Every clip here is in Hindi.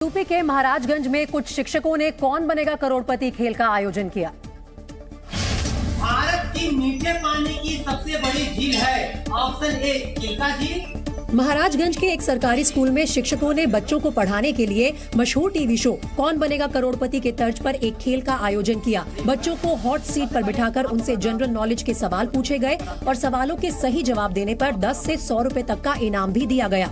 यूपी के महाराजगंज में कुछ शिक्षकों ने कौन बनेगा करोड़पति खेल का आयोजन किया। भारत की मीठे पानी की सबसे बड़ी झील है, ऑप्शन ए चिल्का झील। महाराजगंज के एक सरकारी स्कूल में शिक्षकों ने बच्चों को पढ़ाने के लिए मशहूर टीवी शो कौन बनेगा करोड़पति के तर्ज पर एक खेल का आयोजन किया। बच्चों को हॉट सीट पर बिठाकर उनसे जनरल नॉलेज के सवाल पूछे गए और सवालों के सही जवाब देने पर 10 से 100 रुपए तक का इनाम भी दिया गया।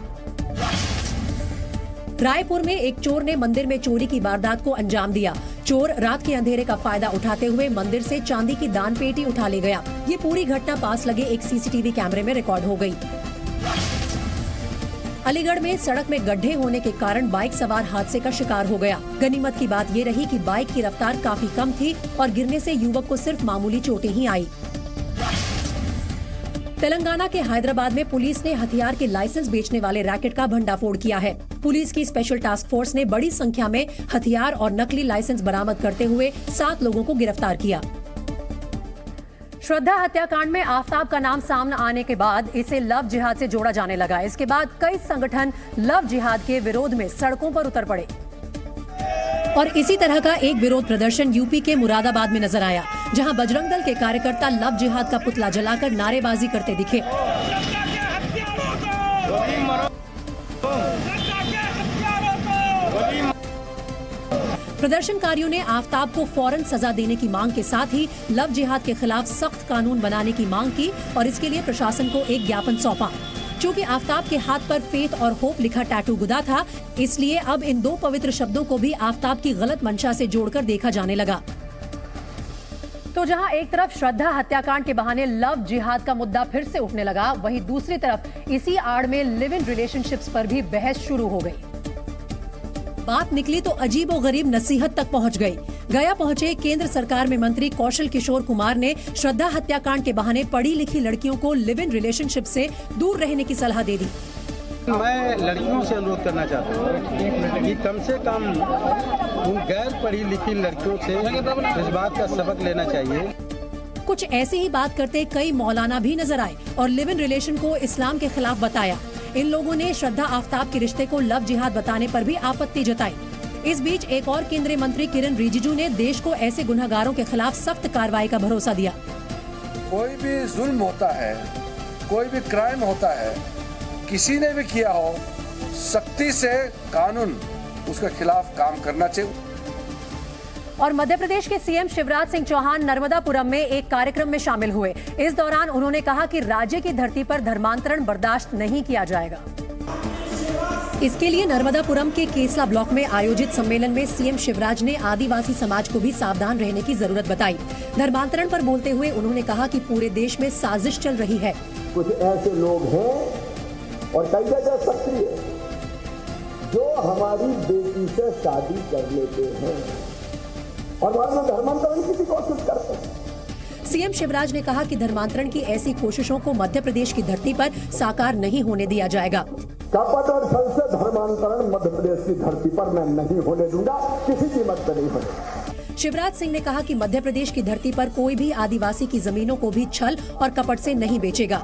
रायपुर में एक चोर ने मंदिर में चोरी की वारदात को अंजाम दिया। चोर रात के अंधेरे का फायदा उठाते हुए मंदिर से चांदी की दान पेटी उठा ले गया। ये पूरी घटना पास लगे एक सीसीटीवी कैमरे में रिकॉर्ड हो गई। अलीगढ़ में सड़क में गड्ढे होने के कारण बाइक सवार हादसे का शिकार हो गया। गनीमत की बात ये रही कि बाइक की रफ्तार काफी कम थी और गिरने से युवक को सिर्फ मामूली चोटें ही आई। तेलंगाना के हैदराबाद में पुलिस ने हथियार के लाइसेंस बेचने वाले रैकेट का भंडाफोड़ किया है। पुलिस की स्पेशल टास्क फोर्स ने बड़ी संख्या में हथियार और नकली लाइसेंस बरामद करते हुए 7 लोगों को गिरफ्तार किया। श्रद्धा हत्याकांड में आफताब का नाम सामने आने के बाद इसे लव जिहाद से जोड़ा जाने लगा। इसके बाद कई संगठन लव जिहाद के विरोध में सड़कों पर उतर पड़े और इसी तरह का एक विरोध प्रदर्शन यूपी के मुरादाबाद में नजर आया, जहां बजरंग दल के कार्यकर्ता लव जिहाद का पुतला जलाकर नारेबाजी करते दिखे। प्रदर्शनकारियों ने आफताब को फौरन सजा देने की मांग के साथ ही लव जिहाद के खिलाफ सख्त कानून बनाने की मांग की और इसके लिए प्रशासन को एक ज्ञापन सौंपा। चूँकि आफताब के हाथ पर फेथ और होप लिखा टैटू गुदा था, इसलिए अब इन 2 पवित्र शब्दों को भी आफताब की गलत मंशा से जोड़कर देखा जाने लगा। तो जहां एक तरफ श्रद्धा हत्याकांड के बहाने लव जिहाद का मुद्दा फिर से उठने लगा, वहीं दूसरी तरफ इसी आड़ में लिव इन रिलेशनशिप्स पर भी बहस शुरू हो गई। बात निकली तो अजीबोगरीब नसीहत तक पहुंच गई। गया पहुंचे केंद्र सरकार में मंत्री कौशल किशोर कुमार ने श्रद्धा हत्याकांड के बहाने पढ़ी लिखी लड़कियों को लिव इन रिलेशनशिप से दूर रहने की सलाह दे दी। मैं लड़कियों से अनुरोध करना चाहता हूँ कि कम से कम उन गैर पढ़ी लिखी लड़कियों से इस बात का सबक लेना चाहिए। कुछ ऐसी ही बात करते कई मौलाना भी नजर आए और लिव इन रिलेशन को इस्लाम के खिलाफ बताया। इन लोगों ने श्रद्धा आफताब के रिश्ते को लव जिहाद बताने पर भी आपत्ति जताई। इस बीच एक और केंद्रीय मंत्री किरण रिजिजू ने देश को ऐसे गुनहगारों के खिलाफ सख्त कार्रवाई का भरोसा दिया। कोई भी जुल्म होता है, कोई भी क्राइम होता है, किसी ने भी किया हो, सख्ती से कानून उसके खिलाफ काम करना चाहिए। और मध्य प्रदेश के सीएम शिवराज सिंह चौहान नर्मदापुरम में एक कार्यक्रम में शामिल हुए। इस दौरान उन्होंने कहा कि राज्य की धरती पर धर्मांतरण बर्दाश्त नहीं किया जाएगा। इसके लिए नर्मदापुरम के केसला ब्लॉक में आयोजित सम्मेलन में सीएम शिवराज ने आदिवासी समाज को भी सावधान रहने की जरूरत बताई। धर्मांतरण पर बोलते हुए उन्होंने कहा कि पूरे देश में साजिश चल रही है। कुछ ऐसे लोग हैं और कई जगह सक्रिय जो हमारी बेटी से शादी कर लेते हैं और बाद में धर्मांतरण की कोशिश करते हैं। सीएम शिवराज ने कहा कि धर्मांतरण की ऐसी कोशिशों को मध्य प्रदेश की धरती पर साकार नहीं होने दिया जाएगा। कपट और छल से धर्मांतरण मध्य प्रदेश की धरती पर मैं नहीं होने दूंगा, किसी कीमत पर नहीं होने। शिवराज सिंह ने कहा कि मध्य प्रदेश की धरती पर कोई भी आदिवासी की जमीनों को भी छल और कपट से नहीं बेचेगा।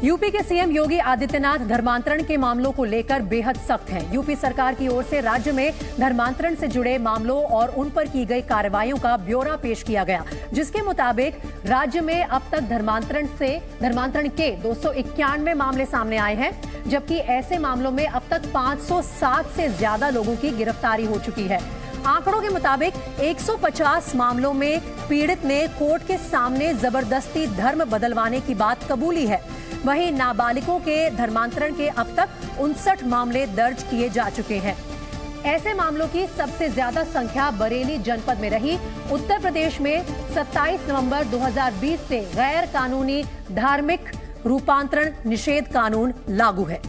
यूपी के सीएम योगी आदित्यनाथ धर्मांतरण के मामलों को लेकर बेहद सख्त हैं। यूपी सरकार की ओर से राज्य में धर्मांतरण से जुड़े मामलों और उन पर की गई कार्रवाइयों का ब्यौरा पेश किया गया, जिसके मुताबिक राज्य में अब तक धर्मांतरण के 291 मामले सामने आए हैं, जबकि ऐसे मामलों में अब तक 507 से ज्यादा लोगों की गिरफ्तारी हो चुकी है। आंकड़ों के मुताबिक 150 मामलों में पीड़ित ने कोर्ट के सामने जबरदस्ती धर्म बदलवाने की बात कबूली है। वहीं नाबालिगों के धर्मांतरण के अब तक 59 मामले दर्ज किए जा चुके हैं। ऐसे मामलों की सबसे ज्यादा संख्या बरेली जनपद में रही। उत्तर प्रदेश में 27 नवंबर 2020 से गैर कानूनी धार्मिक रूपांतरण निषेध कानून लागू है।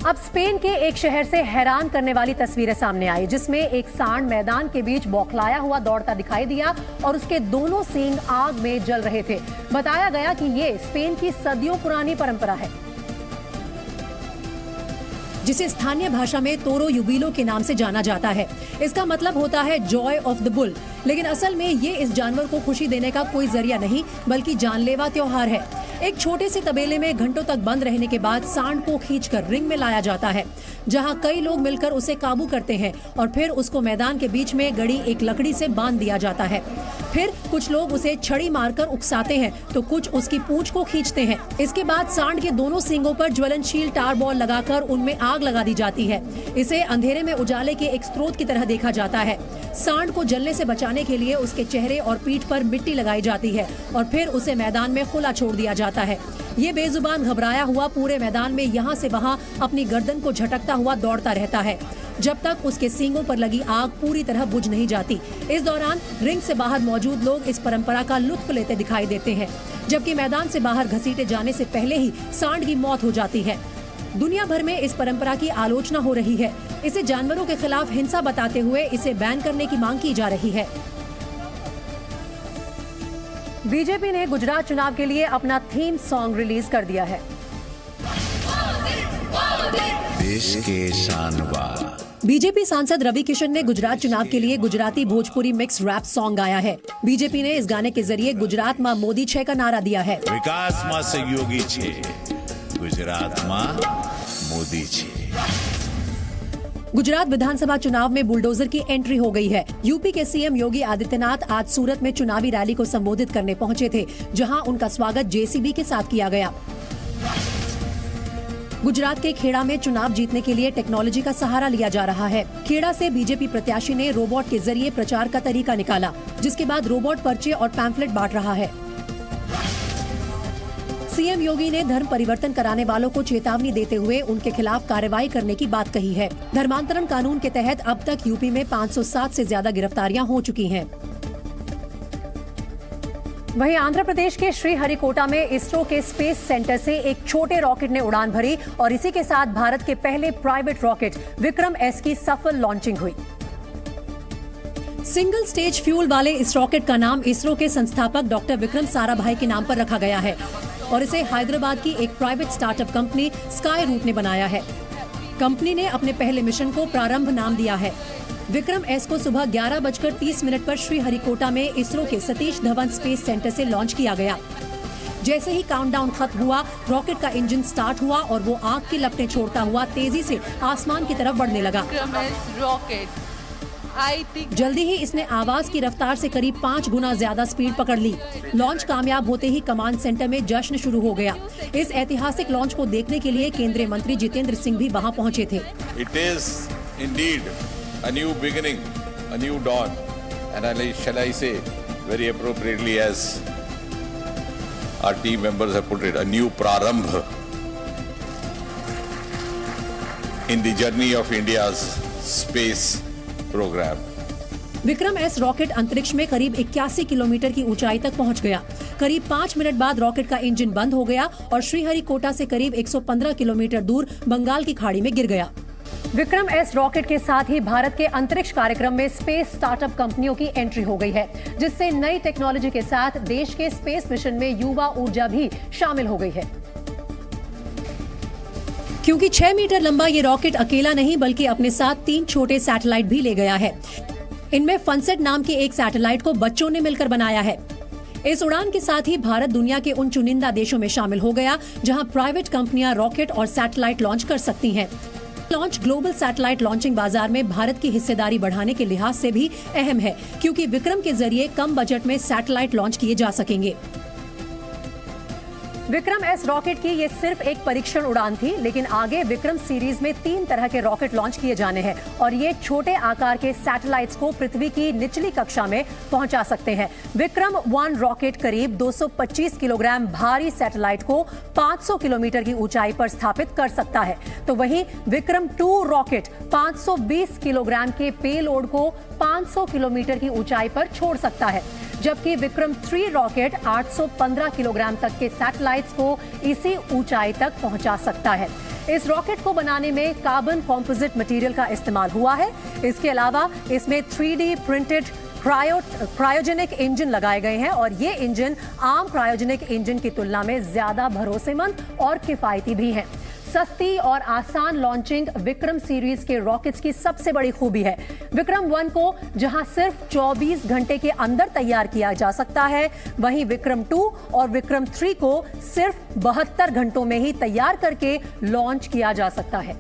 अब स्पेन के एक शहर से हैरान करने वाली तस्वीरें सामने आई, जिसमें एक सांड मैदान के बीच बौखलाया हुआ दौड़ता दिखाई दिया और उसके दोनों सींग आग में जल रहे थे। बताया गया कि ये स्पेन की सदियों पुरानी परंपरा है, जिसे स्थानीय भाषा में तोरो युबिलो के नाम से जाना जाता है। इसका मतलब होता है जॉय ऑफ द बुल, लेकिन असल में ये इस जानवर को खुशी देने का कोई जरिया नहीं बल्कि जानलेवा त्योहार है। एक छोटे से तबेले में घंटों तक बंद रहने के बाद सांड को खींचकर रिंग में लाया जाता है, जहां कई लोग मिलकर उसे काबू करते हैं और फिर उसको मैदान के बीच में गड़ी एक लकड़ी से बांध दिया जाता है। फिर कुछ लोग उसे छड़ी मारकर उकसाते हैं तो कुछ उसकी पूंछ को खींचते हैं। इसके बाद सांड के दोनों सींगों पर ज्वलनशील टार बॉल लगाकर उनमें आग लगा दी जाती है। इसे अंधेरे में उजाले के एक स्रोत की तरह देखा जाता है। सांड को जलने से बचाने के लिए उसके चेहरे और पीठ पर मिट्टी लगाई जाती है और फिर उसे मैदान में खुला छोड़ दिया जाता है। ये बेजुबान घबराया हुआ पूरे मैदान में यहाँ से वहाँ अपनी गर्दन को झटकता हुआ दौड़ता रहता है जब तक उसके सींगों पर लगी आग पूरी तरह बुझ नहीं जाती। इस दौरान रिंग से बाहर मौजूद लोग इस परंपरा का लुत्फ लेते दिखाई देते हैं, जबकि मैदान से बाहर घसीटे जाने से पहले ही सांड की मौत हो जाती है। दुनिया भर में इस परंपरा की आलोचना हो रही है। इसे जानवरों के खिलाफ हिंसा बताते हुए इसे बैन करने की मांग की जा रही है। बीजेपी ने गुजरात चुनाव के लिए अपना थीम सॉन्ग रिलीज कर दिया है। देश के शानवा बीजेपी सांसद रवि किशन ने गुजरात चुनाव के लिए Gujarati Bhojpuri mix rap song गाया है। बीजेपी ने इस गाने के जरिए गुजरात मां मोदी छे का नारा दिया है। विकास मां सहयोगी छे, गुजरात मां मोदी छे। गुजरात विधानसभा चुनाव में बुलडोजर की एंट्री हो गई है। यूपी के सीएम योगी आदित्यनाथ आज सूरत में चुनावी रैली को संबोधित करने पहुंचे थे, जहां उनका स्वागत जेसीबी के साथ किया गया। गुजरात के खेड़ा में चुनाव जीतने के लिए टेक्नोलॉजी का सहारा लिया जा रहा है। खेड़ा से बीजेपी प्रत्याशी ने रोबोट के जरिए प्रचार का तरीका निकाला, जिसके बाद रोबोट पर्चे और पैम्फलेट बांट रहा है। सीएम योगी ने धर्म परिवर्तन कराने वालों को चेतावनी देते हुए उनके खिलाफ कार्रवाई करने की बात कही है। धर्मांतरण कानून के तहत अब तक यूपी में 507 से ज्यादा गिरफ्तारियां हो चुकी हैं। वहीं आंध्र प्रदेश के श्रीहरिकोटा में इसरो के स्पेस सेंटर से एक छोटे रॉकेट ने उड़ान भरी और इसी के साथ भारत के पहले प्राइवेट रॉकेट विक्रम एस की सफल लॉन्चिंग हुई। सिंगल स्टेज फ्यूल वाले इस रॉकेट का नाम इसरो के संस्थापक डॉक्टर विक्रम साराभाई के नाम पर रखा गया है और इसे हैदराबाद की एक private startup company Skyroot ने बनाया है। कंपनी ने अपने पहले मिशन को प्रारंभ नाम दिया है। विक्रम एस को सुबह 11:30 पर श्रीहरिकोटा में इसरो के सतीश धवन स्पेस सेंटर से लॉन्च किया गया। जैसे ही काउंटडाउन खत्म हुआ, रॉकेट का इंजन स्टार्ट हुआ और वो आग की लपटें छोड़ता हुआ तेजी से आसमान की तरफ बढ़ने लगा। जल्दी ही इसने आवाज की रफ्तार से करीब 5 गुना ज्यादा स्पीड पकड़ ली। लॉन्च कामयाब होते ही कमांड सेंटर में जश्न शुरू हो गया। इस ऐतिहासिक लॉन्च को देखने के लिए केंद्रीय मंत्री जितेंद्र सिंह भी वहां पहुंचे थे। It is indeed a new beginning, a new dawn, and shall I say very appropriately as our team members have put it, a new prarambh in the journey of India's space program. Vikram S rocket अंतरिक्ष में करीब 81 किलोमीटर की ऊंचाई तक पहुंच गया। करीब 5 मिनट बाद रॉकेट का इंजन बंद हो गया और श्रीहरिकोटा से करीब 115 किलोमीटर दूर बंगाल की खाड़ी में गिर गया। विक्रम एस रॉकेट के साथ ही भारत के अंतरिक्ष कार्यक्रम में स्पेस स्टार्टअप कंपनियों की एंट्री हो गई है, जिससे नई टेक्नोलॉजी के साथ देश के स्पेस मिशन में युवा ऊर्जा भी शामिल हो गई है। क्योंकि 6 मीटर लंबा ये रॉकेट अकेला नहीं बल्कि अपने साथ 3 छोटे सैटेलाइट भी ले गया है। इनमें फनसेट नाम के एक सैटेलाइट को बच्चों ने मिलकर बनाया है। इस उड़ान के साथ ही भारत दुनिया के उन चुनिंदा देशों में शामिल हो गया जहां प्राइवेट कंपनियां रॉकेट और सैटेलाइट लॉन्च कर सकती हैं। लॉन्च ग्लोबल सैटेलाइट लॉन्चिंग बाजार में भारत की हिस्सेदारी बढ़ाने के लिहाज से भी अहम है, क्योंकि विक्रम के जरिए कम बजट में सैटेलाइट लॉन्च किए जा सकेंगे। विक्रम एस रॉकेट की ये सिर्फ एक परीक्षण उड़ान थी, लेकिन आगे विक्रम सीरीज में 3 तरह के रॉकेट लॉन्च किए जाने हैं और ये छोटे आकार के सैटेलाइट्स को पृथ्वी की निचली कक्षा में पहुंचा सकते हैं। विक्रम 1 रॉकेट करीब 225 किलोग्राम भारी सैटेलाइट को 500 किलोमीटर की ऊंचाई पर स्थापित कर सकता है, तो वहीं विक्रम 2 रॉकेट 520 किलोग्राम के पेलोड को 500 किलोमीटर की ऊंचाई पर छोड़ सकता है, जबकि विक्रम 3 रॉकेट 815 किलोग्राम तक के सैटेलाइट्स को इसी ऊंचाई तक पहुंचा सकता है। इस रॉकेट को बनाने में कार्बन कॉम्पोजिट मटेरियल का इस्तेमाल हुआ है। इसके अलावा इसमें 3D प्रिंटेड क्रायोजेनिक इंजन लगाए गए हैं और ये इंजन आम क्रायोजेनिक इंजन की तुलना में ज्यादा भरोसेमंद और किफायती भी हैं। सस्ती और आसान लॉन्चिंग विक्रम सीरीज के रॉकेट्स की सबसे बड़ी खूबी है। विक्रम 1 को जहां सिर्फ 24 घंटे के अंदर तैयार किया जा सकता है, वहीं विक्रम 2 और विक्रम 3 को सिर्फ 72 घंटों में ही तैयार करके लॉन्च किया जा सकता है।